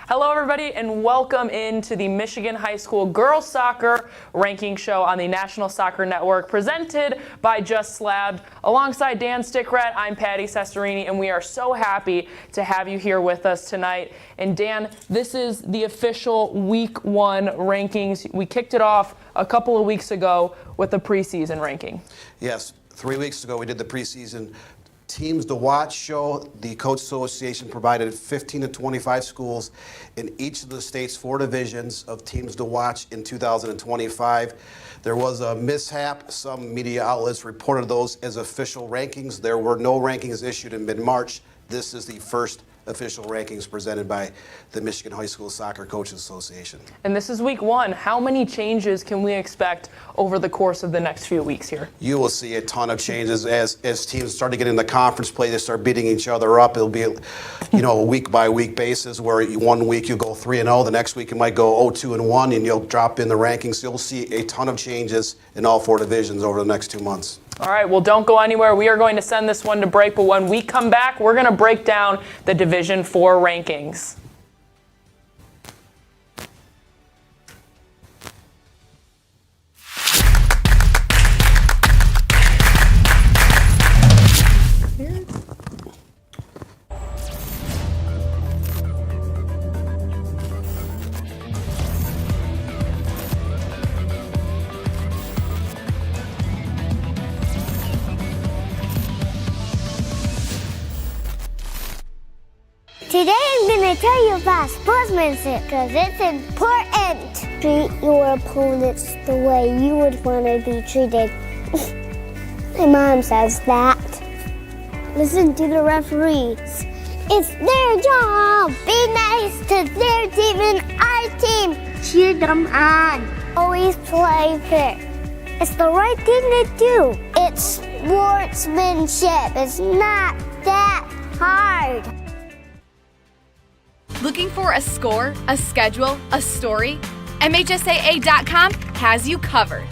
Hello, everybody, and welcome into the Michigan High School Girls Soccer Ranking Show on the National Soccer Network, presented by Just Slabbed. Alongside Dan Stickrat, I'm Patty Cesarini, and we are so happy to have you here with us tonight. And Dan, this is the official Week 1 rankings. We kicked it off a couple of weeks ago with the preseason ranking. Yes, 3 weeks ago we did the preseason Teams to Watch show. The Coach Association provided 15 to 25 schools in each of the state's 4 divisions of teams to watch in 2025. There was a mishap. Some media outlets reported those as official rankings. There were no rankings issued in mid-March. This is the first official rankings presented by the Michigan High School Soccer Coaches Association. And this is Week 1. How many changes can we expect over the course of the next few weeks here? You will see a ton of changes as teams start to get into conference play. They start beating each other up. It'll be, a week-by-week basis where 1 week you go 3-0, the next week you might go 0-2-1, and you'll drop in the rankings. You'll see a ton of changes in all 4 divisions over the next 2 months. All right, well, don't go anywhere. We are going to send this one to break, but when we come back, we're going to break down the Division 4 rankings. Today I'm going to tell you about sportsmanship because it's important. Treat your opponents the way you would want to be treated. My mom says that. Listen to the referees. It's their job. Be nice to their team and our team. Cheer them on. Always play fair. It's the right thing to do. It's sportsmanship. It's not that hard. Looking for a score, a schedule, a story? MHSAA.com has you covered.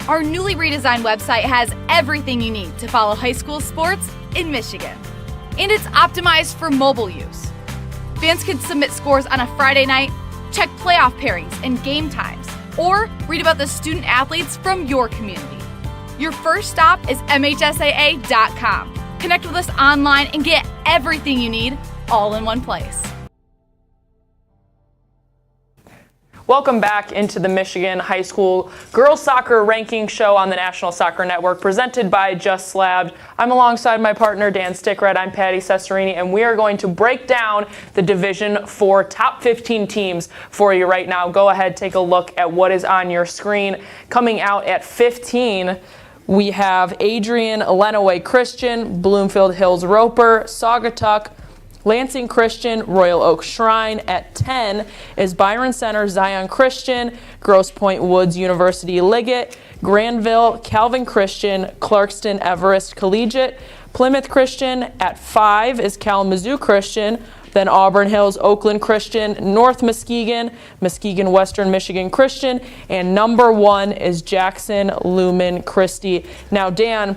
Our newly redesigned website has everything you need to follow high school sports in Michigan. And it's optimized for mobile use. Fans can submit scores on a Friday night, check playoff pairings and game times, or read about the student athletes from your community. Your first stop is MHSAA.com. Connect with us online and get everything you need all in one place. Welcome back into the Michigan High School Girls Soccer Ranking Show on the National Soccer Network, presented by Just Slabbed. I'm alongside my partner, Dan Stickrat. I'm Patty Cesarini, and we are going to break down the Division 4 top 15 teams for you right now. Go ahead, take a look at what is on your screen. Coming out at 15, we have Adrian Lenawee Christian, Bloomfield Hills Roper, Saugatuck, Lansing Christian, Royal Oak Shrine. At 10 is Byron Center Zion Christian, Grosse Pointe Woods University Liggett, Granville Calvin Christian, Clarkston Everest Collegiate, Plymouth Christian. At 5 is Kalamazoo Christian, then Auburn Hills Oakland Christian, North Muskegon, Muskegon Western Michigan Christian, and number 1 is Jackson Lumen Christi. Now, Dan,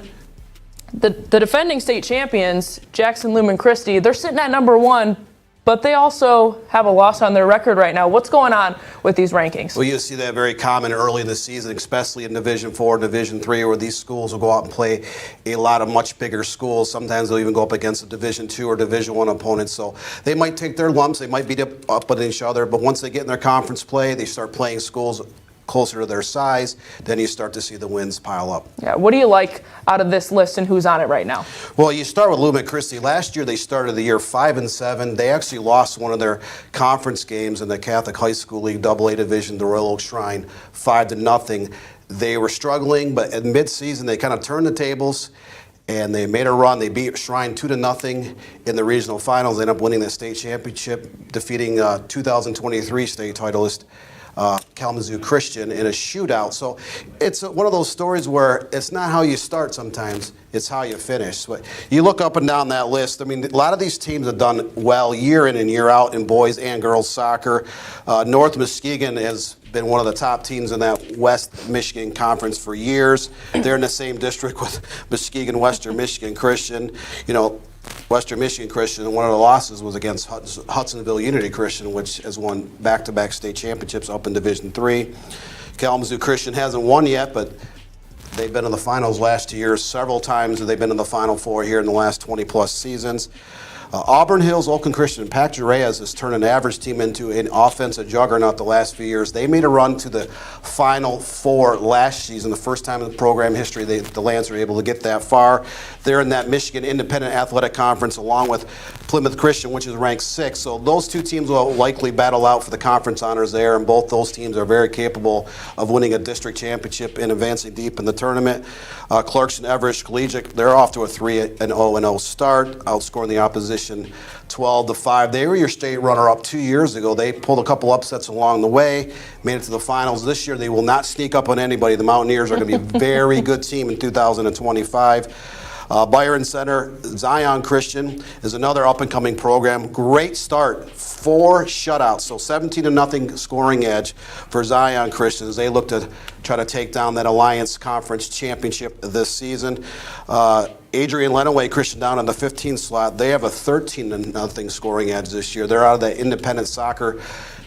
the defending state champions, Jackson Lumen Christi, they're sitting at number 1, but they also have a loss on their record right now. What's going on with these rankings? Well, you see that very common early in the season, especially in Division 4, Division 3, where these schools will go out and play a lot of much bigger schools. Sometimes they'll even go up against a Division 2 or Division 1 opponents. So they might take their lumps, they might beat up on each other, but once they get in their conference play, they start playing schools closer to their size, then you start to see the wins pile up. Yeah, what do you like out of this list and who's on it right now? Well, you start with Lumen Christi. Last year they started the year 5-7. They actually lost one of their conference games in the Catholic High School League AA Division, the Royal Oak Shrine, 5-0. They were struggling, but at mid-season they kind of turned the tables and they made a run. They beat Shrine 2-0 in the regional finals. They ended up winning the state championship, defeating 2023 state titleist Kalamazoo Christian in a shootout. So it's one of those stories where it's not how you start sometimes, it's how you finish. But you look up and down that list, I mean, a lot of these teams have done well year in and year out in boys and girls soccer. North Muskegon has been one of the top teams in that West Michigan Conference for years. They're in the same district with Muskegon Western Michigan Christian. You know, Western Michigan Christian, and one of the losses was against Hudsonville Unity Christian, which has won back-to-back state championships up in Division III. Kalamazoo Christian hasn't won yet, but they've been in the finals last year several times. They've been in the Final Four here in the last 20-plus seasons. Auburn Hills, Oakland Christian, and Patrick Reyes has turned an average team into an offensive juggernaut the last few years. They made a run to the Final Four last season, the first time in the program history the Lance were able to get that far. They're in that Michigan Independent Athletic Conference along with Plymouth Christian, which is ranked 6th. So those two teams will likely battle out for the conference honors there, and both those teams are very capable of winning a district championship and advancing deep in the tournament. Clarkson Everett Collegiate, they're off to a 3-0 start, outscoring the opposition 12-5. They were your state runner-up 2 years ago. They pulled a couple upsets along the way, made it to the finals. This year, they will not sneak up on anybody. The Mountaineers are going to be a very good team in 2025. Byron Center, Zion Christian is another up-and-coming program. Great start, 4 shutouts, so 17-0 scoring edge for Zion Christian as they look to try to take down that Alliance Conference championship this season. Adrian Lenaway Christian down on the 15th slot. They have a 13-0 scoring edge this year. They're out of the Independent Soccer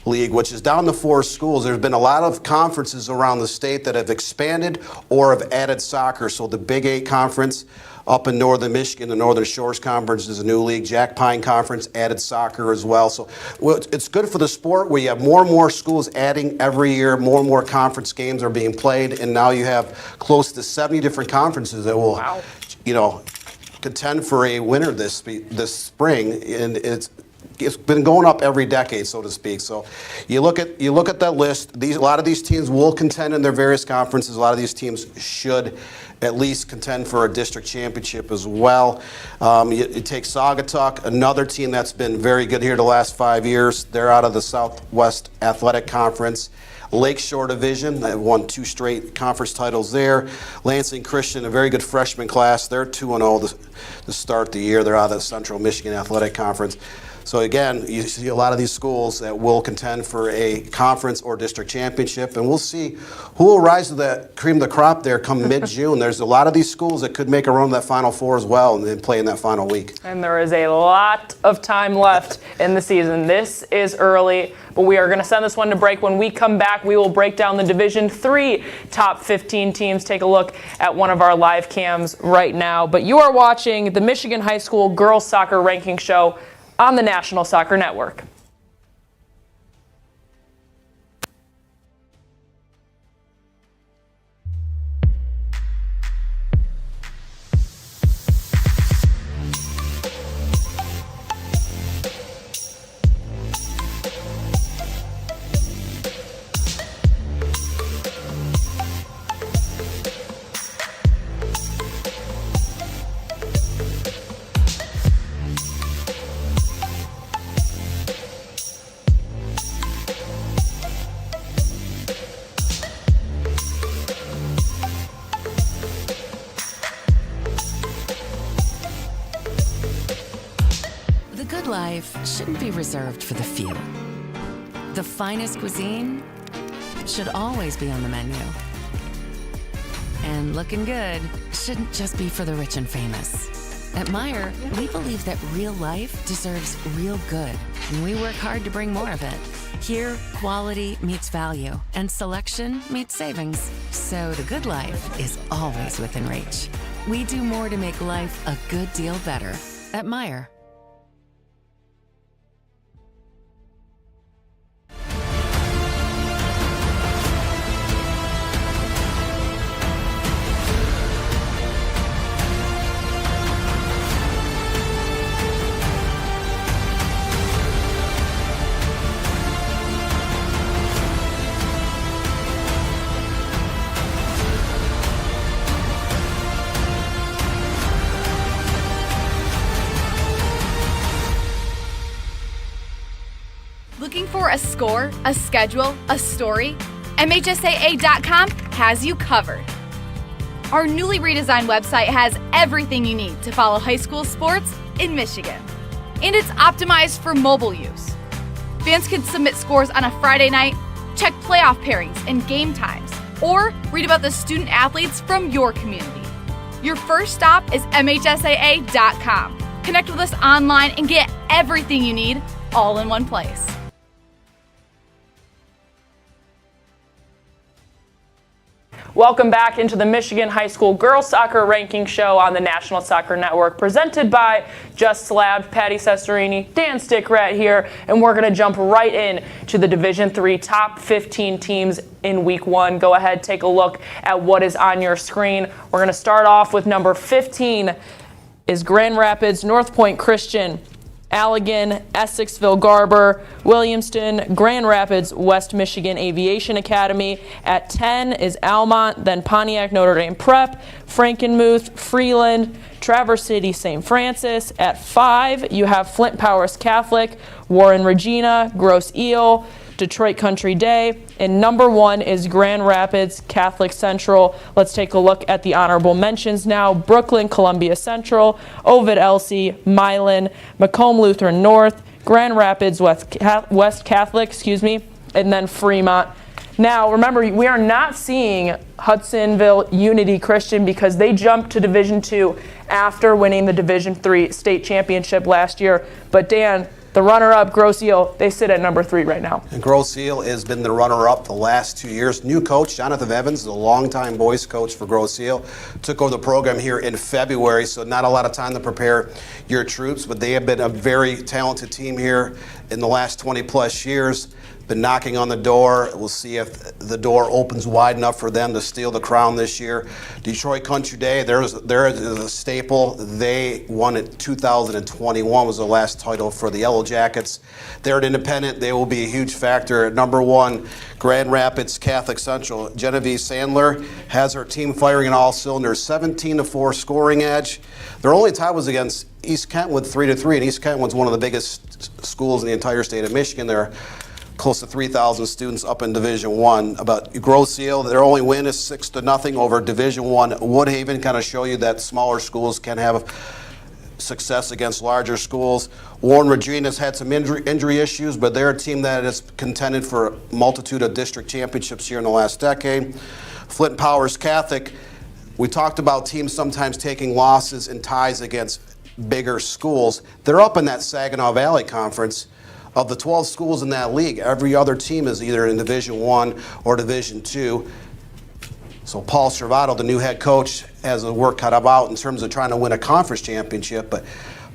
League, which is down to 4 schools. There's been a lot of conferences around the state that have expanded or have added soccer. So the Big 8 Conference up in northern Michigan, the Northern Shores Conference is a new league. Jack Pine Conference added soccer as well. So it's good for the sport where you have more and more schools adding every year. More and more conference games are being played, and now you have close to 70 different conferences that will, contend for a winner this spring, and it's been going up every decade, so to speak. So you look at that list. A lot of these teams will contend in their various conferences. A lot of these teams should at least contend for a district championship as well. You take Saugatuck, another team that's been very good here the last 5 years. They're out of the Southwest Athletic Conference. Lakeshore Division, they won 2 straight conference titles there. Lansing Christian, a very good freshman class. They're 2-0 to start the year. They're out of the Central Michigan Athletic Conference. So again, you see a lot of these schools that will contend for a conference or district championship, and we'll see who will rise to the cream of the crop there come mid-June. There's a lot of these schools that could make a run to that Final Four as well and then play in that final week. And there is a lot of time left in the season. This is early, but we are going to send this one to break. When we come back, we will break down the Division III top 15 teams. Take a look at one of our live cams right now. But you are watching the Michigan High School Girls Soccer Ranking Show on the National Soccer Network. Life shouldn't be reserved for the few. The finest cuisine should always be on the menu. And looking good shouldn't just be for the rich and famous. At Meijer, we believe that real life deserves real good, and we work hard to bring more of it. Here, quality meets value, and selection meets savings. So the good life is always within reach. We do more to make life a good deal better at Meijer. Looking for a score, a schedule, a story? MHSAA.com has you covered. Our newly redesigned website has everything you need to follow high school sports in Michigan. And it's optimized for mobile use. Fans can submit scores on a Friday night, check playoff pairings and game times, or read about the student athletes from your community. Your first stop is MHSAA.com. Connect with us online and get everything you need all in one place. Welcome back into the Michigan High School Girls Soccer Ranking Show on the National Soccer Network, presented by Just Slabbed. Patty Cesarini, Dan Stickrat here, and we're going to jump right in to the Division III top 15 teams in Week 1. Go ahead, take a look at what is on your screen. We're going to start off with number 15 is Grand Rapids, North Point Christian, Allegan, Essexville Garber, Williamston, Grand Rapids, West Michigan Aviation Academy. At 10 is Almont, then Pontiac Notre Dame Prep, Frankenmuth, Freeland, Traverse City St. Francis. At 5, you have Flint Powers Catholic, Warren Regina, Grosse Ile, Detroit Country Day, and number 1 is Grand Rapids Catholic Central. Let's take a look at the honorable mentions now. Brooklyn Columbia Central, Ovid Elsie, Milan, Macomb Lutheran North, Grand Rapids West Catholic, and then Fremont. Now, remember, we are not seeing Hudsonville Unity Christian because they jumped to Division II after winning the Division III state championship last year. But Dan, the runner-up, Grosse Ile, they sit at number 3 right now. And Grosse Ile has been the runner-up the last 2 years. New coach, Jonathan Evans, the longtime boys coach for Grosse Ile, took over the program here in February, so not a lot of time to prepare your troops, but they have been a very talented team here in the last 20-plus years. Been knocking on the door. We'll see if the door opens wide enough for them to steal the crown this year. Detroit Country Day, they're a staple. They won it 2021 was the last title for the Yellow Jackets. They're an independent. They will be a huge factor. At number 1, Grand Rapids Catholic Central. Genevieve Sandler has her team firing on all cylinders. 17-4 scoring edge. Their only tie was against East Kentwood 3-3, and East Kentwood's one of the biggest schools in the entire state of Michigan. They're close to 3,000 students up in Division I. About Grosse Ile, their only win is 6-0 over Division I Woodhaven. Kind of show you that smaller schools can have success against larger schools. Warren Regina's had some injury issues, but they're a team that has contended for a multitude of district championships here in the last decade. Flint Powers Catholic, we talked about teams sometimes taking losses and ties against bigger schools. They're up in that Saginaw Valley Conference. Of the 12 schools in that league, every other team is either in Division I or Division II. So Paul Cervato, the new head coach, has a work cut out in terms of trying to win a conference championship. But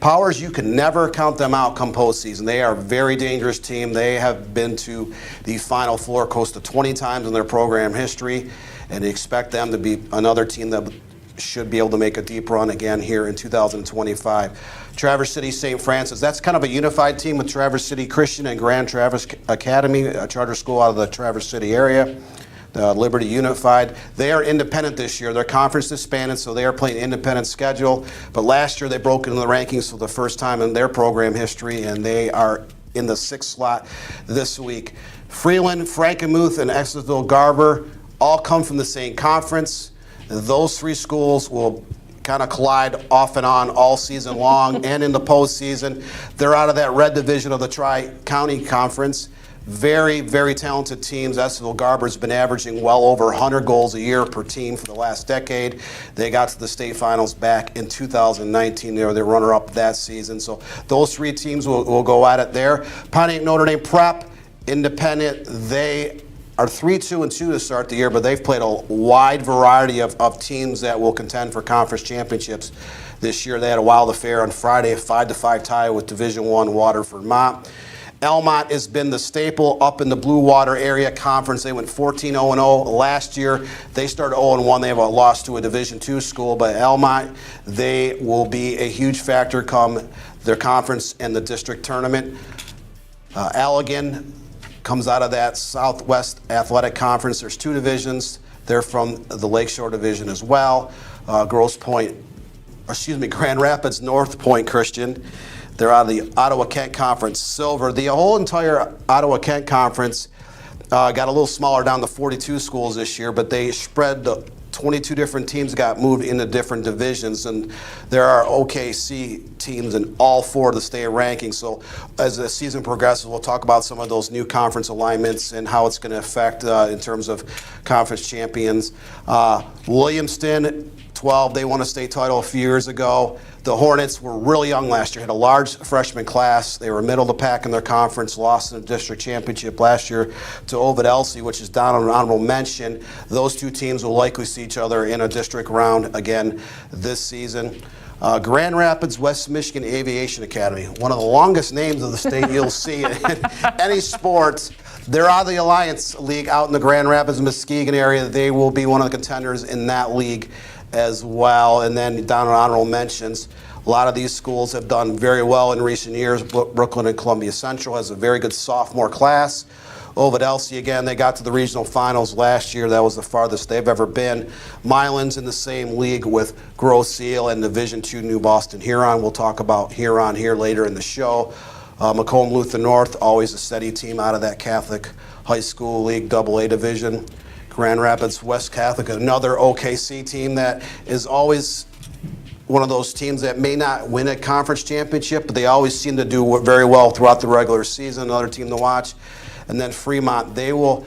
Powers, you can never count them out come postseason. They are a very dangerous team. They have been to the Final Four close to 20 times in their program history, and they expect them to be another team that should be able to make a deep run again here in 2025. Traverse City St. Francis, that's kind of a unified team with Traverse City Christian and Grand Traverse Academy, a charter school out of the Traverse City area. Liberty Unified. They are independent this year. Their conference disbanded, so they are playing independent schedule. But last year they broke into the rankings for the first time in their program history, and they are in the 6th slot this week. Freeland, Frankenmuth, and Essexville Garber all come from the same conference. Those 3 schools will kind of collide off and on all season long and in the postseason. They're out of that red division of the Tri-County Conference. Very, very talented teams. Essexville Garber's been averaging well over 100 goals a year per team for the last decade. They got to the state finals back in 2019. They were the runner-up that season. So those 3 teams will go at it there. Pontiac Notre Dame Prep, independent. They are 3-2-2 to start the year, but they've played a wide variety of teams that will contend for conference championships this year. They had a wild affair on Friday, a 5-5 tie with Division I Waterford Mott. Almont has been the staple up in the Blue Water Area Conference. They went 14-0-0 last year. They started 0-1. They have a loss to a Division II school, but Almont, they will be a huge factor come their conference and the district tournament. Allegan comes out of that Southwest Athletic Conference. There's 2 divisions. They're from the Lakeshore Division as well. Grand Rapids North Point Christian. They're out of the Ottawa-Kent Conference Silver. The whole entire Ottawa-Kent Conference got a little smaller down to 42 schools this year, but they spread the 22 different teams got moved into different divisions, and there are OKC teams in all 4 of the state rankings. So as the season progresses, we'll talk about some of those new conference alignments and how it's going to affect in terms of conference champions. Williamston, 12. They won a state title a few years ago. The Hornets were really young last year, had a large freshman class. They were middle of the pack in their conference, lost in the district championship last year to Ovid Elsie, which is down on an honorable mention. Those two teams will likely see each other in a district round again this season. Grand Rapids West Michigan Aviation Academy, one of the longest names of the state you'll see in any sports. They're out of the Alliance League out in the Grand Rapids, Muskegon area. They will be one of the contenders in that league as well. And then down in honorable mentions, a lot of these schools have done very well in recent years. Brooklyn and Columbia Central has a very good sophomore class. Ovid Elsie, again, they got to the regional finals last year. That was the farthest they've ever been. Milan's in the same league with Grosse Ile and Division II New Boston Huron. We'll talk about Huron here later in the show. Macomb Luther North, always a steady team out of that Catholic High School League AA division. Grand Rapids West Catholic, another OKC team that is always one of those teams that may not win a conference championship, but they always seem to do very well throughout the regular season. Another team to watch. And then Fremont, they will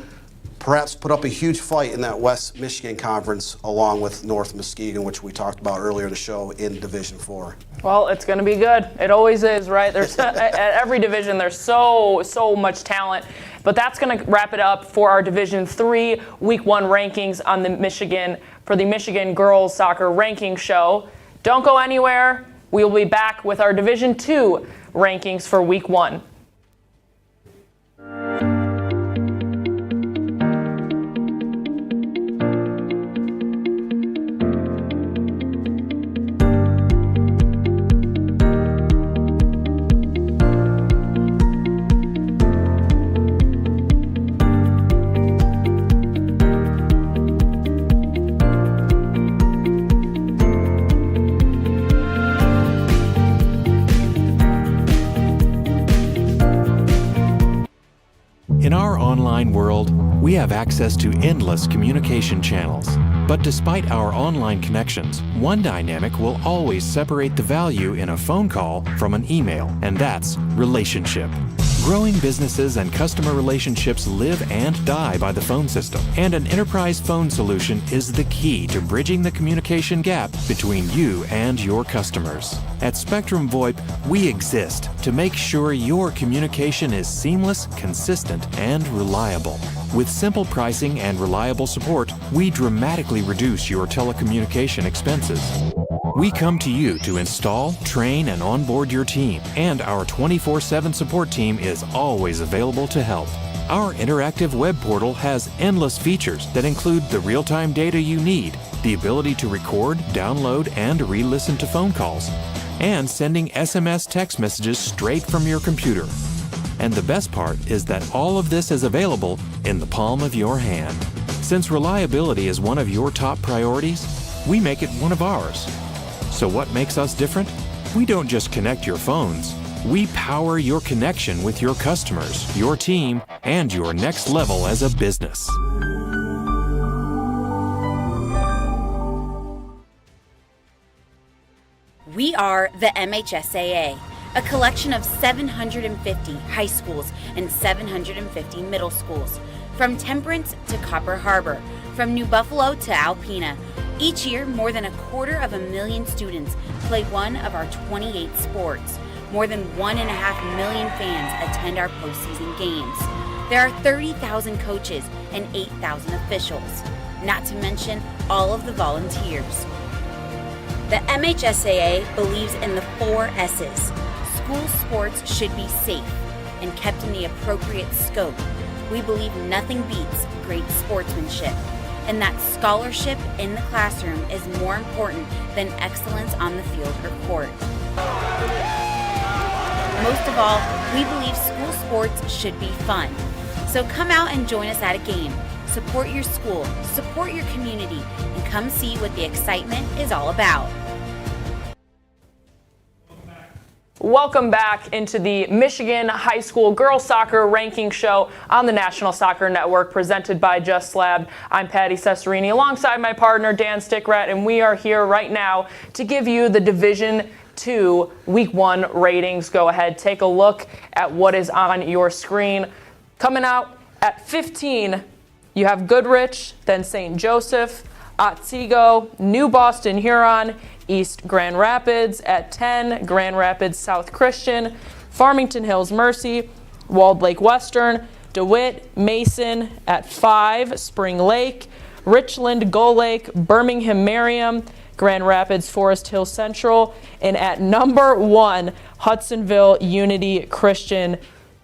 perhaps put up a huge fight in that West Michigan Conference along with North Muskegon, which we talked about earlier in the show in Division 4. Well, it's going to be good. It always is, right? There's at every division there's so much talent. But that's going to wrap it up for our Division 3 Week 1 rankings on the Michigan Girls Soccer Ranking Show. Don't go anywhere. We will be back with our Division 2 rankings for Week 1. In our online world, we have access to endless communication channels. But despite our online connections, one dynamic will always separate the value in a phone call from an email, and that's relationship. Growing businesses and customer relationships live and die by the phone system, and an enterprise phone solution is the key to bridging the communication gap between you and your customers. At Spectrum VoIP, we exist to make sure your communication is seamless, consistent, and reliable. With simple pricing and reliable support, we dramatically reduce your telecommunication expenses. We come to you to install, train, and onboard your team, and our 24/7 support team is always available to help. Our interactive web portal has endless features that include the real-time data you need, the ability to record, download, and re-listen to phone calls, and sending SMS text messages straight from your computer. And the best part is that all of this is available in the palm of your hand. Since reliability is one of your top priorities, we make it one of ours. So what makes us different? We don't just connect your phones. We power your connection with your customers, your team, and your next level as a business. We are the MHSAA, a collection of 750 high schools and 750 middle schools, from Temperance to Copper Harbor, from New Buffalo to Alpena. Each year, more than 250,000 students play one of our 28 sports. More than 1.5 million fans attend our postseason games. There are 30,000 coaches and 8,000 officials, not to mention all of the volunteers. The MHSAA believes in the 4 S's. School sports should be safe and kept in the appropriate scope. We believe nothing beats great sportsmanship, and that scholarship in the classroom is more important than excellence on the field or court. Most of all, we believe school sports should be fun. So come out and join us at a game. Support your school, support your community, and come see what the excitement is all about. Welcome back into the Michigan High School Girls Soccer Ranking Show on the National Soccer Network, presented by Just SLABBED. I'm Patty Cesarini alongside my partner Dan Stickrat, and we are here right now to give you the Division 2 Week 1 ratings. Go ahead, take a look at what is on your screen. Coming out at 15, you have Goodrich, then St. Joseph. Otsego, New Boston Huron, East Grand Rapids at 10, Grand Rapids South Christian, Farmington Hills Mercy, Walled Lake Western, DeWitt, Mason at 5, Spring Lake, Richland, Gull Lake, Birmingham Merriam, Grand Rapids Forest Hill Central, and at number 1, Hudsonville Unity Christian.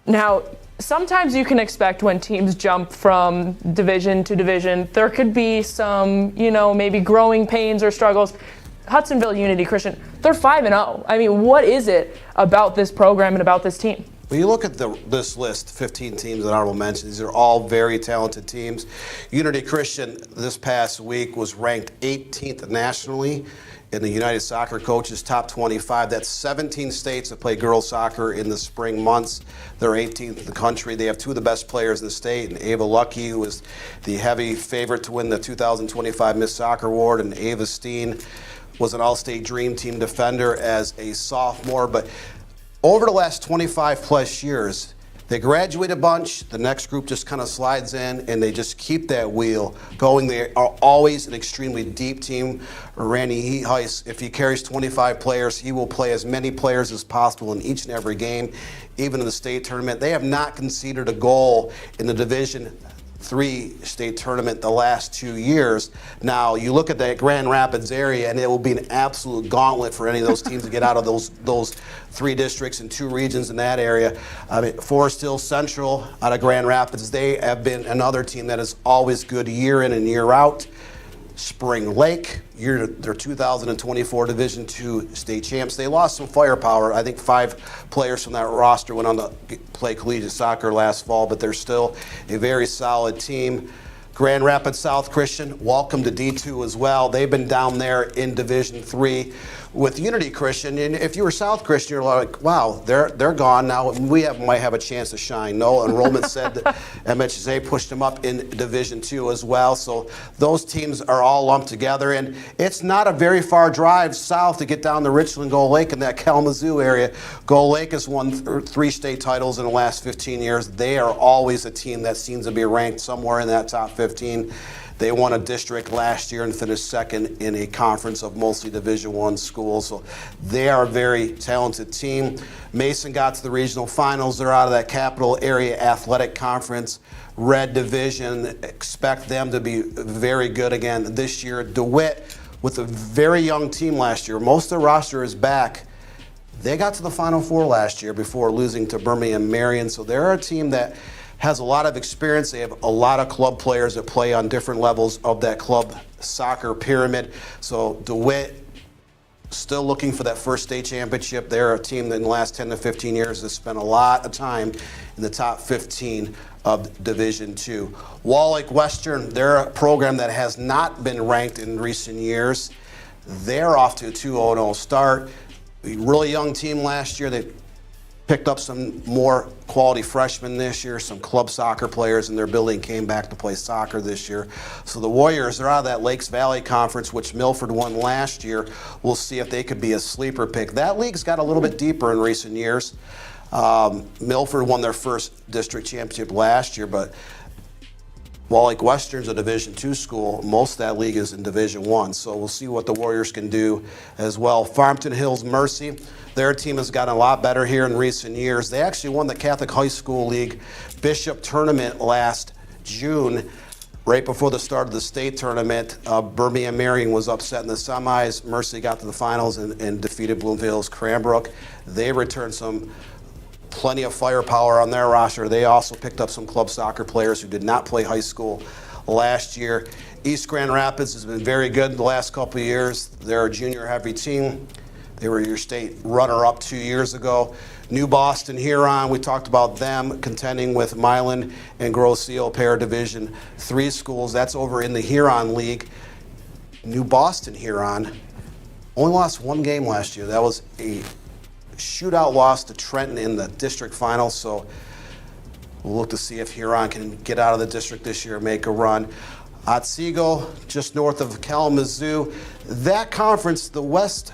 Now, sometimes you can expect when teams jump from division to division, there could be some, maybe growing pains or struggles. Hudsonville Unity Christian, they're 5-0. I mean, what is it about this program and about this team? When you look at this list, 15 teams that honorable mention, these are all very talented teams. Unity Christian this past week was ranked 18th nationally in the United Soccer Coaches Top 25. That's 17 states that play girls soccer in the spring months. They're 18th in the country. They have two of the best players in the state, and Ava Lucky, who is the heavy favorite to win the 2025 Miss Soccer Award, and Ava Steen was an all-state dream team defender as a sophomore. But over the last 25 plus years, they graduate a bunch, the next group just kind of slides in, and they just keep that wheel going. They are always an extremely deep team. Randy Heis, if he carries 25 players, he will play as many players as possible in each and every game, even in the state tournament. They have not conceded a goal in the Division III state tournament the last 2 years. Now, you look at that Grand Rapids area, and it will be an absolute gauntlet for any of those teams to get out of those 3 districts and 2 regions in that area. I mean, Forest Hill Central out of Grand Rapids, they have been another team that is always good year in and year out. Spring Lake, their 2024 Division II state champs. They lost some firepower. I think 5 players from that roster went on to play collegiate soccer last fall, but they're still a very solid team. Grand Rapids South Christian, welcome to D2 as well. They've been down there in Division III with Unity Christian. And if you were South Christian, you're like, wow, they're gone now. Might have a chance to shine. No, enrollment said that MHSA pushed them up in Division II as well. So those teams are all lumped together. And it's not a very far drive south to get down to Richland, Gull Lake in that Kalamazoo area. Gull Lake has won 3 state titles in the last 15 years. They are always a team that seems to be ranked somewhere in that top 15. They won a district last year and finished second in a conference of mostly Division I schools. So they are a very talented team. Mason got to the regional finals. They're out of that Capital Area Athletic Conference, Red Division. Expect them to be very good again this year. DeWitt, with a very young team last year. Most of the roster is back. They got to the Final Four last year before losing to Birmingham Marion. So they're a team that has a lot of experience. They have a lot of club players that play on different levels of that club soccer pyramid. So DeWitt still looking for that first state championship. They're a team that in the last 10 to 15 years has spent a lot of time in the top 15 of Division II. Wall Lake Western, they're a program that has not been ranked in recent years. They're off to a 2-0 start. A really young team last year. They picked up some more quality freshmen this year, some club soccer players in their building came back to play soccer this year. So the Warriors are out of that Lakes Valley Conference, which Milford won last year. We'll see if they could be a sleeper pick. That league's got a little bit deeper in recent years. Milford won their first district championship last year, but Wall Lake Western's a Division II school. Most of that league is in Division I, so we'll see what the Warriors can do as well. Farmington Hills Mercy, their team has gotten a lot better here in recent years. They actually won the Catholic High School League Bishop Tournament last June, right before the start of the state tournament. Birmingham Marion was upset in the semis. Mercy got to the finals and defeated Bloomfield's Cranbrook. They returned plenty of firepower on their roster. They also picked up some club soccer players who did not play high school last year. East Grand Rapids has been very good the last couple of years. They're a junior heavy team. They were your state runner-up 2 years ago. New Boston Huron, we talked about them contending with Milan and Grosse Ile, pair of Division III schools. That's over in the Huron League. New Boston Huron only lost 1 game last year. That was a shootout loss to Trenton in the district final, so we'll look to see if Huron can get out of the district this year and make a run. Otsego, just north of Kalamazoo. That conference, the West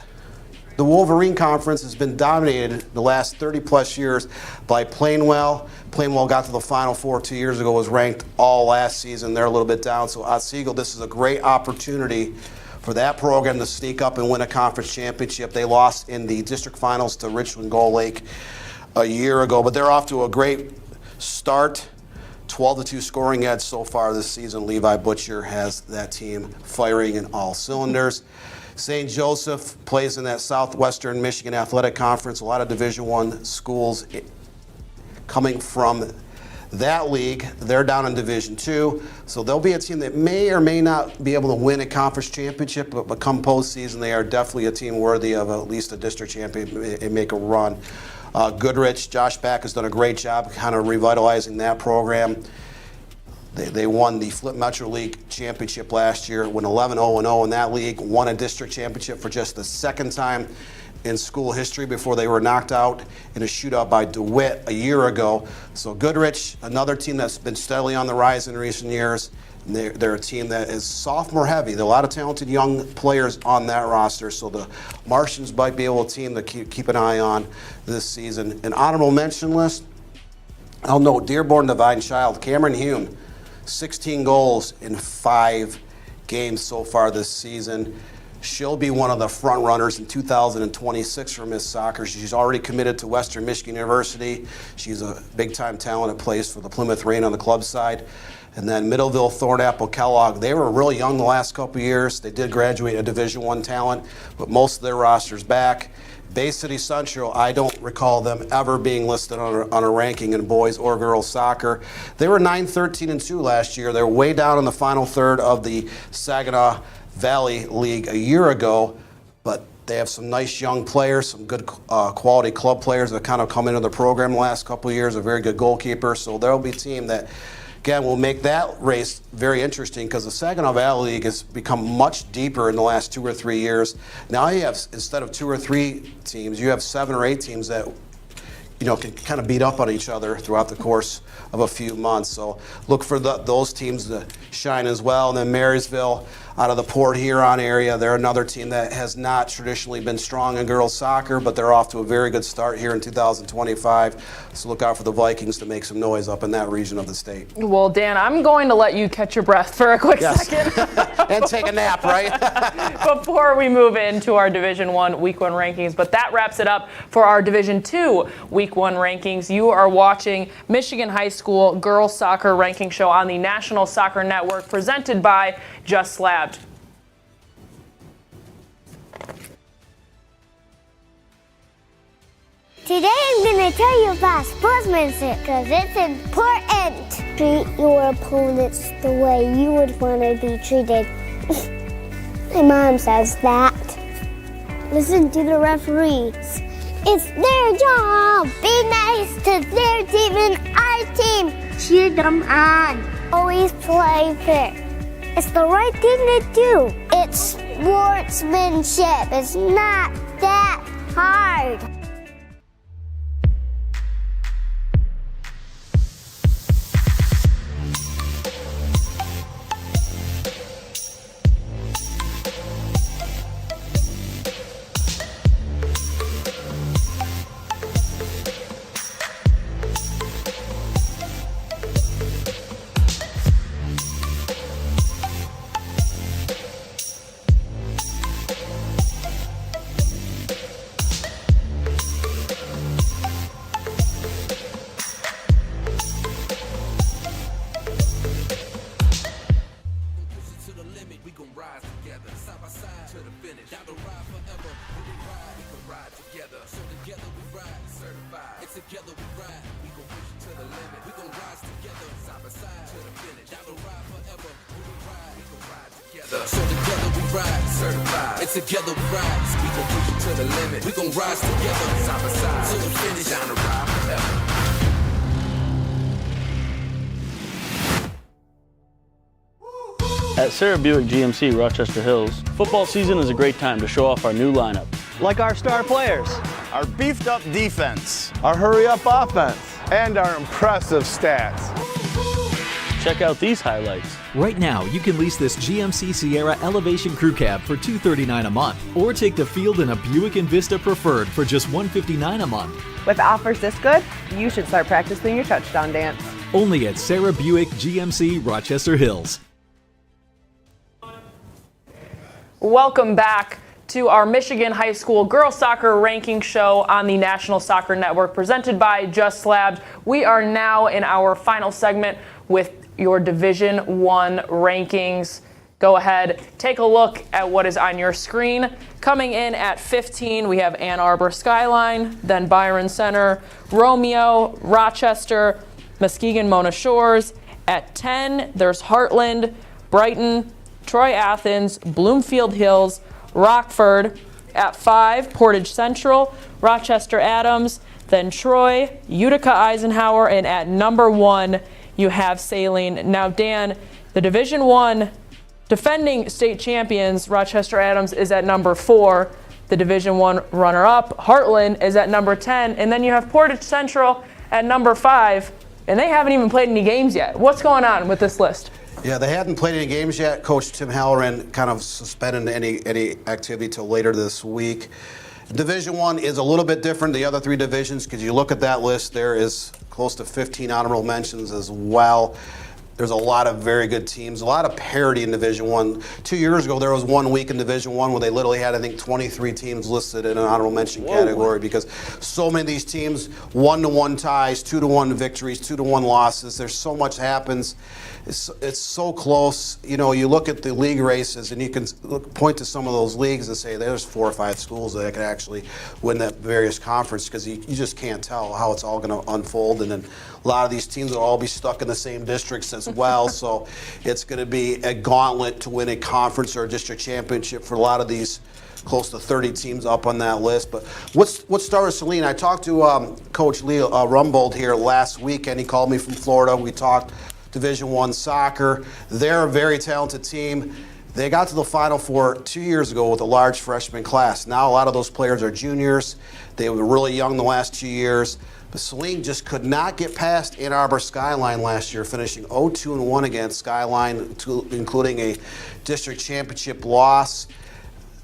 The Wolverine Conference has been dominated the last 30-plus years by Plainwell. Plainwell got to the Final Four 2 years ago, was ranked all last season. They're a little bit down. So Otsego, this is a great opportunity for that program to sneak up and win a conference championship. They lost in the district finals to Richland Gull Lake a year ago, but they're off to a great start. 12-2 scoring edge so far this season. Levi Butcher has that team firing in all cylinders. St. Joseph plays in that Southwestern Michigan Athletic Conference. A lot of Division I schools coming from that league. They're down in Division II, so they'll be a team that may or may not be able to win a conference championship, but come postseason, they are definitely a team worthy of at least a district champion and make a run. Goodrich, Josh Back has done a great job kind of revitalizing that program. They won the Flint Metro League championship last year, went 11-0-0 in that league, won a district championship for just the second time in school history before they were knocked out in a shootout by DeWitt a year ago. So Goodrich, another team that's been steadily on the rise in recent years. They're a team that is sophomore heavy. There are a lot of talented young players on that roster, so the Martians might be able to team to keep an eye on this season. An honorable mention list, I'll note Dearborn Divine Child, Cameron Hume, 16 goals in 5 games so far this season. She'll be one of the front runners in 2026 for Miss Soccer. She's already committed to Western Michigan University. She's a big-time talent that plays for the Plymouth Rain on the club side. And then Middleville, Thornapple, Kellogg, they were really young the last couple of years. They did graduate a Division I talent, but most of their roster's back. Bay City Central, I don't recall them ever being listed on a ranking in boys or girls soccer. They were 9-13-2 last year. They were way down in the final third of the Saginaw Valley League a year ago, but they have some nice young players, some good quality club players that kind of come into the program the last couple of years, a very good goalkeeper. So there'll be a team that, again, will make that race very interesting because the Saginaw Valley League has become much deeper in the last 2 or 3 years. Now you have, instead of 2 or 3 teams, you have 7 or 8 teams that can kind of beat up on each other throughout the course of a few months. So look for those teams to shine as well. And then Marysville, out of the Port Huron area, they're another team that has not traditionally been strong in girls soccer, but they're off to a very good start here in 2025. So look out for the Vikings to make some noise up in that region of the state. Well, Dan, I'm going to let you catch your breath for a quick second. And take a nap, right? Before we move into our Division I Week 1 rankings, but that wraps it up for our Division II Week 1 rankings. You are watching Michigan High School Girls Soccer Ranking Show on the National Soccer Network, presented by Just SLABBED. Today I'm going to tell you about sportsmanship because it's important. Treat your opponents the way you would want to be treated. My mom says that. Listen to the referees. It's their job. Be nice to their team and our team. Cheer them on. Always play fair. It's the right thing to do. It's sportsmanship. It's not that hard. Together we rise, we gon' push it to the limit. We gon' rise together, side by side, till the finish, down the ride forever. At Sarah Buick GMC Rochester Hills, football season is a great time to show off our new lineup. Like our star players, our beefed up defense, our hurry up offense, and our impressive stats. Check out these highlights. Right now, you can lease this GMC Sierra Elevation Crew Cab for $239 a month, or take the field in a Buick Envista Preferred for just $159 a month. With offers this good, you should start practicing your touchdown dance. Only at Sarah Buick GMC Rochester Hills. Welcome back to our Michigan High School Girls Soccer Ranking Show on the National Soccer Network, presented by Just Slabbed. We are now in our final segment with your Division I rankings. Go ahead, take a look at what is on your screen. Coming in at 15, we have Ann Arbor Skyline, then Byron Center, Romeo, Rochester, Muskegon Mona Shores. At 10, there's Heartland, Brighton, Troy Athens, Bloomfield Hills, Rockford. At 5, Portage Central, Rochester Adams, then Troy, Utica Eisenhower, and at number 1, you have Saline. Now, Dan, the Division I defending state champions, Rochester Adams, is at number 4. The Division I runner-up, Heartland, is at number 10. And then you have Portage Central at number 5, and they haven't even played any games yet. What's going on with this list? Yeah, they hadn't played any games yet. Coach Tim Halloran kind of suspended any activity till later this week. Division I is a little bit different than the other 3 divisions because you look at that list, there is close to 15 honorable mentions as well. There's a lot of very good teams, a lot of parity in Division I. 2 years ago, there was 1 week in Division I where they literally had, I think, 23 teams listed in an honorable mention category because so many of these teams, 1-1 ties, 2-1 victories, 2-1 losses. There's so much happens. It's so close. You know, you look at the league races and you can point to some of those leagues and say there's 4 or 5 schools that could actually win that various conference because you just can't tell how it's all going to unfold. And then a lot of these teams will all be stuck in the same districts as well. So it's going to be a gauntlet to win a conference or a district championship for a lot of these close to 30 teams up on that list. But let's start with Saline. I talked to Coach Lee Rumbold here last week, and he called me from Florida. We talked Division I soccer. They're a very talented team. They got to the Final Four 2 years ago with a large freshman class. Now a lot of those players are juniors. They were really young the last 2 years. But Saline just could not get past Ann Arbor Skyline last year, finishing 0-2-1 against Skyline, including a district championship loss.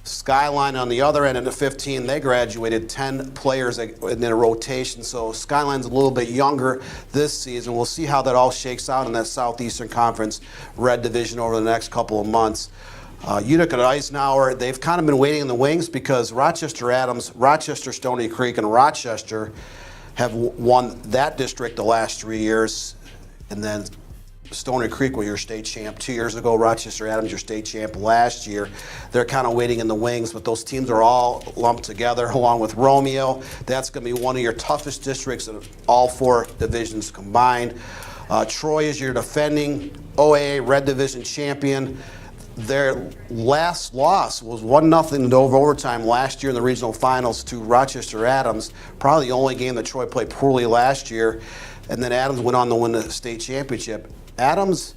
Skyline on the other end of the 15, they graduated 10 players in their rotation. So Skyline's a little bit younger this season. We'll see how that all shakes out in that Southeastern Conference Red Division over the next couple of months. Utica and Eisenhower, they've kind of been waiting in the wings because Rochester Adams, Rochester Stony Creek, and Rochester have won that district the last 3 years. And then Stony Creek was your state champ 2 years ago. Rochester Adams, your state champ last year. They're kind of waiting in the wings, but those teams are all lumped together along with Romeo. That's going to be one of your toughest districts of all 4 divisions combined. Troy is your defending OAA Red Division champion. Their last loss was 1-0 in overtime last year in the regional finals to Rochester Adams. Probably the only game that Troy played poorly last year. And then Adams went on to win the state championship. Adams,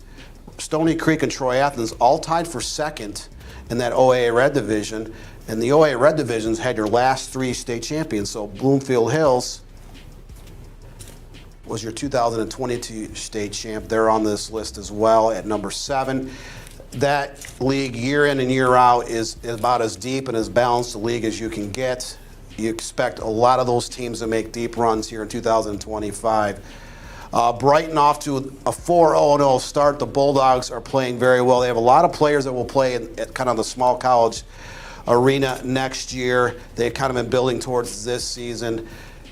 Stony Creek, and Troy Athens all tied for second in that OAA Red Division. And the OAA Red Divisions had your last 3 state champions. So Bloomfield Hills was your 2022 state champ. They're on this list as well at number 7. That league year in and year out is about as deep and as balanced a league as you can get. You expect a lot of those teams to make deep runs here in 2025. Brighton off to a 4-0 start. The Bulldogs are playing very well. They have a lot of players that will play at kind of the small college arena next year. They've kind of been building towards this season.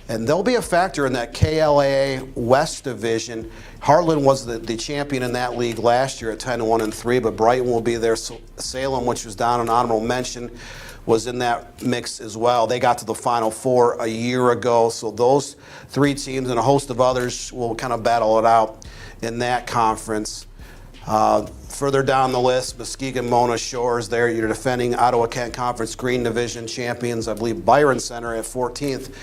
And they'll be a factor in that KLAA West Division. Heartland was the champion in that league last year at 10-1-3, but Brighton will be there. Salem, which was down an honorable mention, was in that mix as well. They got to the Final Four a year ago, so those 3 teams and a host of others will kind of battle it out in that conference. Further down the list, Muskegon Mona Shores there, you're defending Ottawa Kent Conference Green Division champions. I believe Byron Center at 14th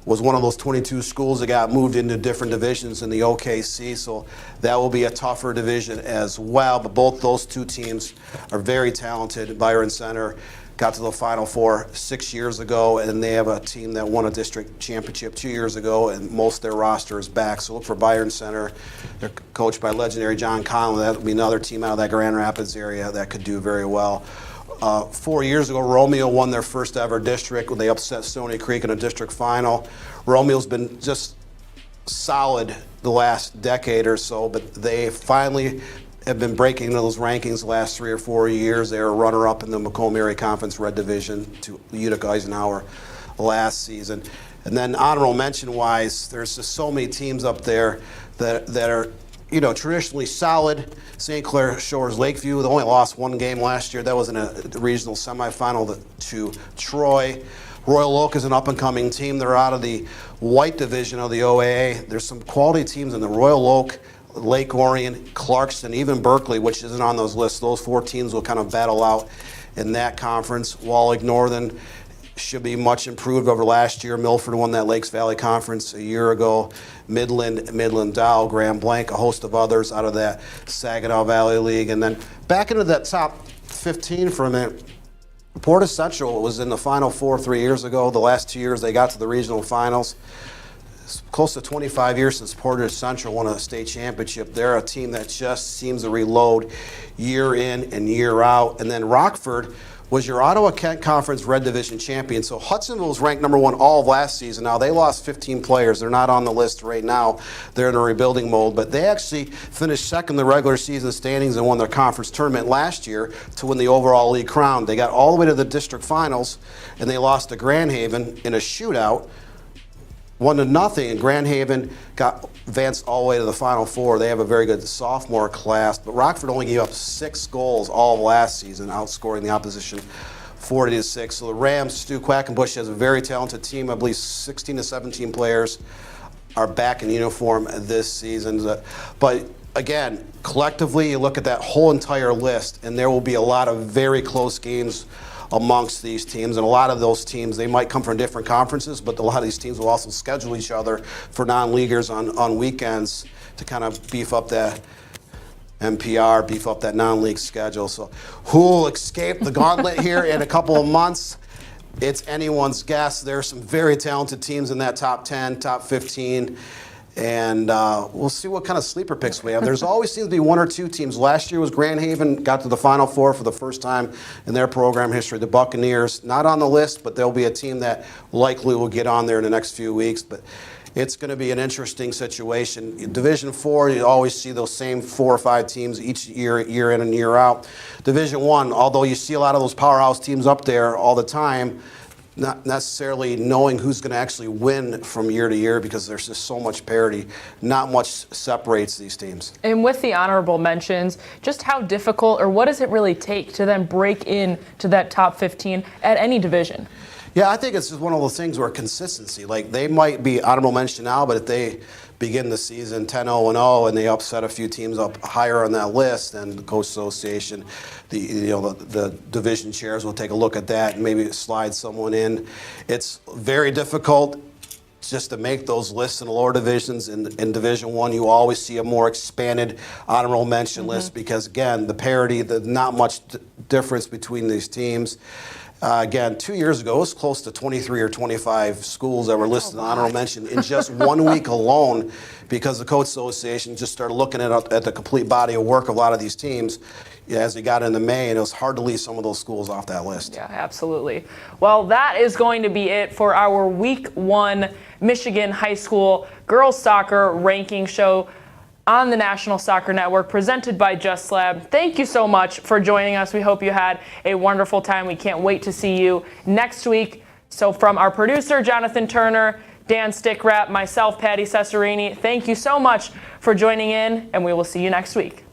was one of those 22 schools that got moved into different divisions in the OKC, so that will be a tougher division as well. But both those 2 teams are very talented. Byron Center got to the Final Four 6 years ago, and they have a team that won a district championship 2 years ago, and most of their roster is back. So look for Byron Center. They're coached by legendary John Conlon. That would be another team out of that Grand Rapids area that could do very well. 4 years ago, Romeo won their first ever district when they upset Stony Creek in a district final. Romeo's been just solid the last decade or so, but they finally have been breaking into those rankings the last 3 or 4 years. They were runner-up in the Macomb Area Conference Red Division to Utica Eisenhower last season. And then honorable mention-wise, there's just so many teams up there that are, you know, traditionally solid. St. Clair Shores Lakeview, they only lost one game last year. That was in a regional semifinal to Troy. Royal Oak is an up-and-coming team. They're out of the white division of the OAA. There's some quality teams in the Royal Oak, Lake Orion, Clarkston, even Berkeley, which isn't on those lists. Those 4 teams will kind of battle out in that conference. Wallack Northern should be much improved over last year. Milford won that Lakes Valley Conference a year ago. Midland Dow, Grand Blanc, a host of others out of that Saginaw Valley League. And then back into that top 15 for a minute. Portage Central was in the Final Four 3 years ago. The last 2 years they got to the regional finals. It's close to 25 years since Portage Central won a state championship. They're a team that just seems to reload year in and year out. And then Rockford was your Ottawa Kent Conference Red Division champion. So Hudsonville was ranked number 1 all of last season. Now they lost 15 players. They're not on the list right now. They're in a rebuilding mode, but they actually finished second in the regular season standings and won their conference tournament last year to win the overall league crown. They got all the way to the district finals, and they lost to Grand Haven in a shootout, 1-0, and Grand Haven advanced all the way to the Final Four. They have a very good sophomore class, but Rockford only gave up 6 goals all of last season, outscoring the opposition 40-6. So the Rams, Stu Quackenbush has a very talented team. I believe 16 to 17 players are back in uniform this season. But again, collectively, you look at that whole entire list, and there will be a lot of very close games amongst these teams, and a lot of those teams, they might come from different conferences, but a lot of these teams will also schedule each other for non-leaguers on weekends to kind of beef up that MPR, beef up that non-league schedule. So who will escape the gauntlet here in a couple of months? It's anyone's guess. There are some very talented teams in that top 10, top 15. And we'll see what kind of sleeper picks we have. There's always seems to be 1 or 2 teams. Last year was Grand Haven, got to the Final Four for the first time in their program history. The Buccaneers, not on the list, but there'll be a team that likely will get on there in the next few weeks. But it's going to be an interesting situation. In Division 4, you always see those same 4 or 5 teams each year in and year out. Division 1, although you see a lot of those powerhouse teams up there all the time, not necessarily knowing who's going to actually win from year to year because there's just so much parity. Not much separates these teams. And with the honorable mentions, just how difficult or what does it really take to then break into that top 15 at any division? Yeah, I think it's just one of those things where consistency. Like they might be honorable mention now, but if they begin the season 10-0-0 and they upset a few teams up higher on that list, then the Coach Association, the division chairs will take a look at that and maybe slide someone in. It's very difficult just to make those lists in the lower divisions. In Division 1, you always see a more expanded honorable mention list because, again, the parity, not much difference between these teams. Again, 2 years ago, it was close to 23 or 25 schools that were listed in honorable mention in just 1 week alone because the Coach Association just started looking at the complete body of work of a lot of these teams as we got into May, and it was hard to leave some of those schools off that list. Yeah, absolutely. Well, that is going to be it for our Week 1 Michigan High School Girls Soccer Ranking Show on the National Soccer Network, presented by Just SLABBED. Thank you so much for joining us. We hope you had a wonderful time. We can't wait to see you next week. So from our producer, Jonathan Turner, Dan Stickratt, myself, Patty Cesarini, thank you so much for joining in, and we will see you next week.